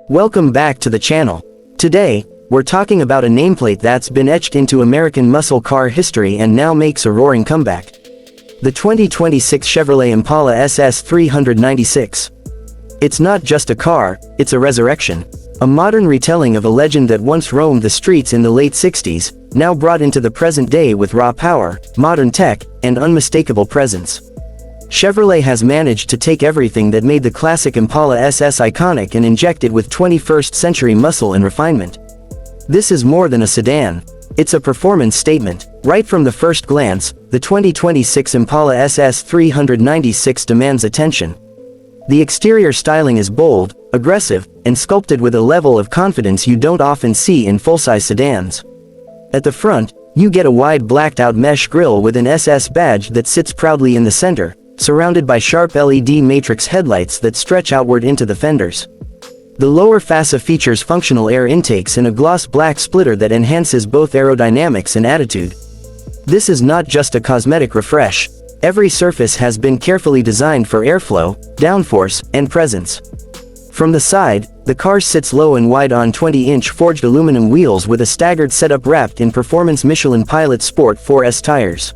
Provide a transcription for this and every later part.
Welcome back to the channel. Today, we're talking about a nameplate that's been etched into American muscle car history and now makes a roaring comeback. The 2026 Chevrolet Impala SS 396. It's not just a car, it's a resurrection. A modern retelling of a legend that once roamed the streets in the late 60s, now brought into the present day with raw power, modern tech, and unmistakable presence. Chevrolet has managed to take everything that made the classic Impala SS iconic and inject it with 21st century muscle and refinement. This is more than a sedan. It's a performance statement. Right from the first glance, the 2026 Impala SS 396 demands attention. The exterior styling is bold, aggressive, and sculpted with a level of confidence you don't often see in full-size sedans. At the front, you get a wide blacked-out mesh grille with an SS badge that sits proudly in the center, surrounded by sharp LED matrix headlights that stretch outward into the fenders. The lower fascia features functional air intakes and a gloss black splitter that enhances both aerodynamics and attitude. This is not just a cosmetic refresh. Every surface has been carefully designed for airflow, downforce, and presence. From the side, the car sits low and wide on 20-inch forged aluminum wheels with a staggered setup wrapped in performance Michelin Pilot Sport 4S tires.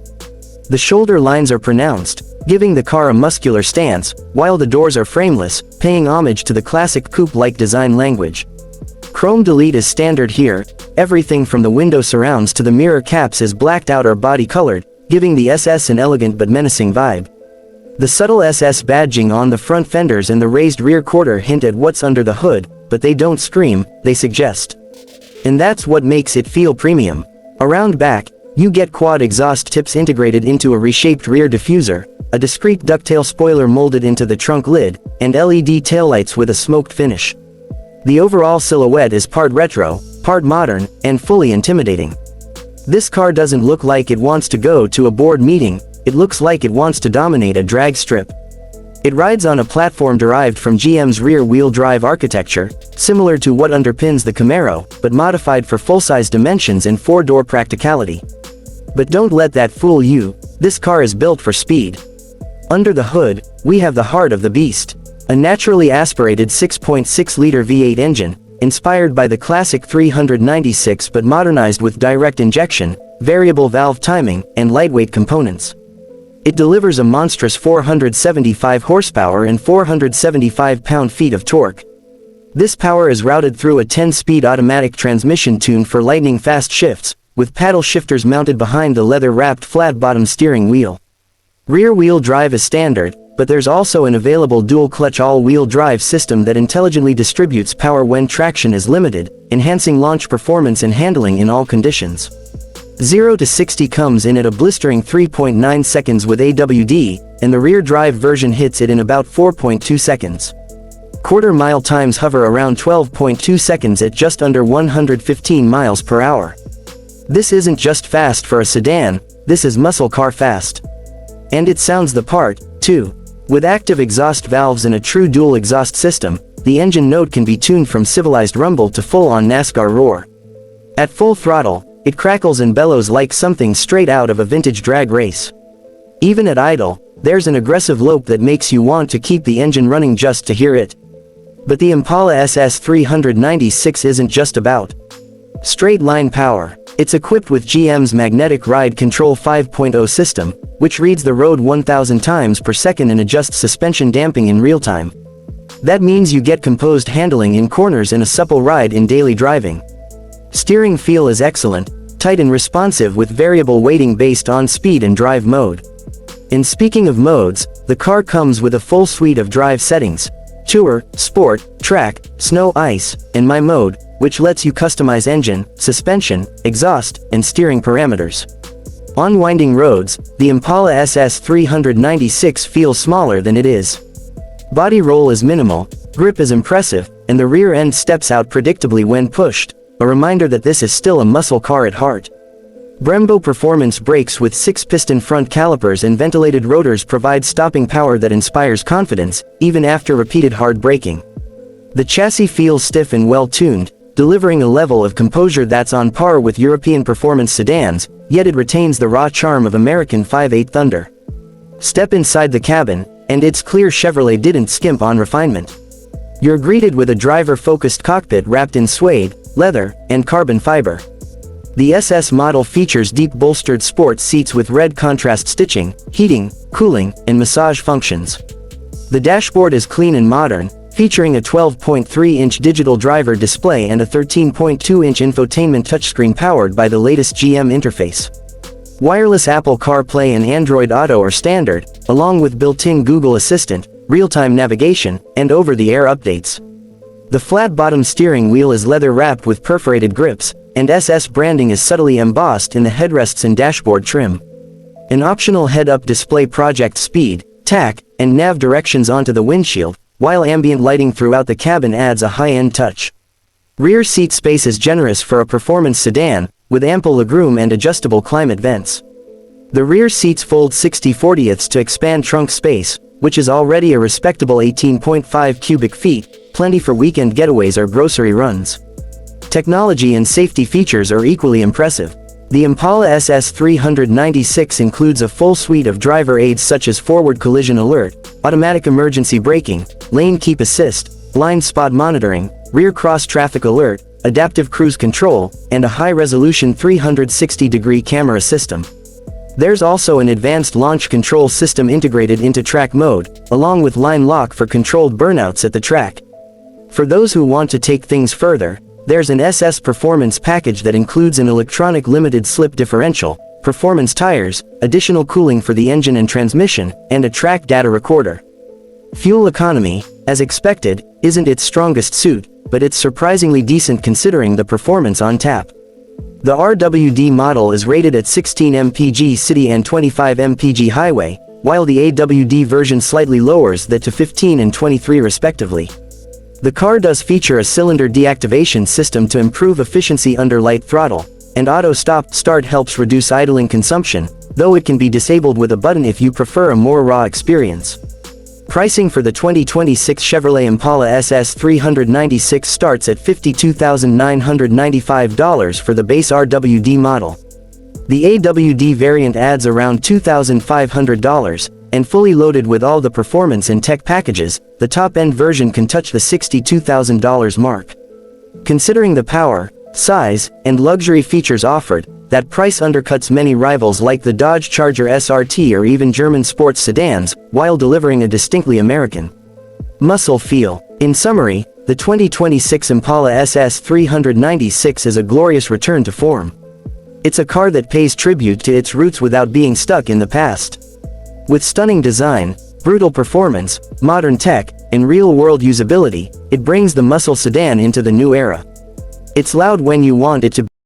The shoulder lines are pronounced, giving the car a muscular stance, while the doors are frameless, paying homage to the classic coupe-like design language. Chrome delete is standard here. Everything from the window surrounds to the mirror caps is blacked out or body-colored, giving the SS an elegant but menacing vibe. The subtle SS badging on the front fenders and the raised rear quarter hint at what's under the hood, but they don't scream, they suggest. And that's what makes it feel premium. Around back, you get quad exhaust tips integrated into a reshaped rear diffuser, a discreet ducktail spoiler molded into the trunk lid, and LED taillights with a smoked finish. The overall silhouette is part retro, part modern, and fully intimidating. This car doesn't look like it wants to go to a board meeting, it looks like it wants to dominate a drag strip. It rides on a platform derived from GM's rear-wheel drive architecture, similar to what underpins the Camaro, but modified for full-size dimensions and four-door practicality. But don't let that fool you, this car is built for speed. Under the hood, we have the heart of the beast. A naturally aspirated 6.6-liter V8 engine, inspired by the classic 396 but modernized with direct injection, variable valve timing, and lightweight components. It delivers a monstrous 475 horsepower and 475 pound-feet of torque. This power is routed through a 10-speed automatic transmission tuned for lightning-fast shifts, with paddle shifters mounted behind the leather-wrapped flat-bottom steering wheel. Rear-wheel drive is standard, but there's also an available dual-clutch all-wheel drive system that intelligently distributes power when traction is limited, enhancing launch performance and handling in all conditions. 0 to 60 comes in at a blistering 3.9 seconds with AWD, and the rear drive version hits it in about 4.2 seconds. Quarter-mile times hover around 12.2 seconds at just under 115 miles per hour. This isn't just fast for a sedan, this is muscle car fast. And it sounds the part, too. With active exhaust valves and a true dual exhaust system, the engine note can be tuned from civilized rumble to full-on NASCAR roar. At full throttle, it crackles and bellows like something straight out of a vintage drag race. Even at idle, there's an aggressive lope that makes you want to keep the engine running just to hear it. But the Impala SS 396 isn't just about straight-line power. It's equipped with GM's Magnetic Ride Control 5.0 system, which reads the road 1,000 times per second and adjusts suspension damping in real time. That means you get composed handling in corners and a supple ride in daily driving. Steering feel is excellent, tight and responsive with variable weighting based on speed and drive mode. And speaking of modes, the car comes with a full suite of drive settings: Tour, Sport, Track, Snow, Ice, and My Mode, which lets you customize engine, suspension, exhaust, and steering parameters. On winding roads, the Impala SS 396 feels smaller than it is. Body roll is minimal, grip is impressive, and the rear end steps out predictably when pushed, a reminder that this is still a muscle car at heart. Brembo performance brakes with 6-piston front calipers and ventilated rotors provide stopping power that inspires confidence, even after repeated hard braking. The chassis feels stiff and well-tuned, delivering a level of composure that's on par with European performance sedans, yet it retains the raw charm of American 5.8 Thunder. Step inside the cabin, and it's clear Chevrolet didn't skimp on refinement. You're greeted with a driver-focused cockpit wrapped in suede, leather, and carbon fiber. The SS model features deep bolstered sports seats with red contrast stitching, heating, cooling, and massage functions. The dashboard is clean and modern, featuring a 12.3-inch digital driver display and a 13.2-inch infotainment touchscreen powered by the latest GM interface. Wireless Apple CarPlay and Android Auto are standard, along with built-in Google Assistant, real-time navigation, and over-the-air updates. The flat-bottom steering wheel is leather-wrapped with perforated grips, and SS branding is subtly embossed in the headrests and dashboard trim. An optional head-up display projects speed, tach, and nav directions onto the windshield, while ambient lighting throughout the cabin adds a high-end touch. Rear seat space is generous for a performance sedan, with ample legroom and adjustable climate vents. The rear seats fold 60/40ths to expand trunk space, which is already a respectable 18.5 cubic feet, plenty for weekend getaways or grocery runs. Technology and safety features are equally impressive. The Impala SS 396 includes a full suite of driver aids such as forward collision alert, automatic emergency braking, lane keep assist, blind spot monitoring, rear cross traffic alert, adaptive cruise control, and a high-resolution 360-degree camera system. There's also an advanced launch control system integrated into track mode, along with line lock for controlled burnouts at the track. For those who want to take things further, there's an SS Performance package that includes an electronic limited slip differential, performance tires, additional cooling for the engine and transmission, and a track data recorder. Fuel economy, as expected, isn't its strongest suit, but it's surprisingly decent considering the performance on tap. The RWD model is rated at 16 mpg city and 25 mpg highway, while the AWD version slightly lowers that to 15 and 23 respectively. The car does feature a cylinder deactivation system to improve efficiency under light throttle, and auto stop-start helps reduce idling consumption, though it can be disabled with a button if you prefer a more raw experience. Pricing for the 2026 Chevrolet Impala SS 396 starts at $52,995 for the base RWD model. The AWD variant adds around $2,500, and fully loaded with all the performance and tech packages, the top-end version can touch the $62,000 mark. Considering the power, size, and luxury features offered, that price undercuts many rivals like the Dodge Charger SRT or even German sports sedans, while delivering a distinctly American muscle feel. In summary, the 2026 Impala SS 396 is a glorious return to form. It's a car that pays tribute to its roots without being stuck in the past. With stunning design, brutal performance, modern tech, and real-world usability, it brings the muscle sedan into the new era. It's loud when you want it to be.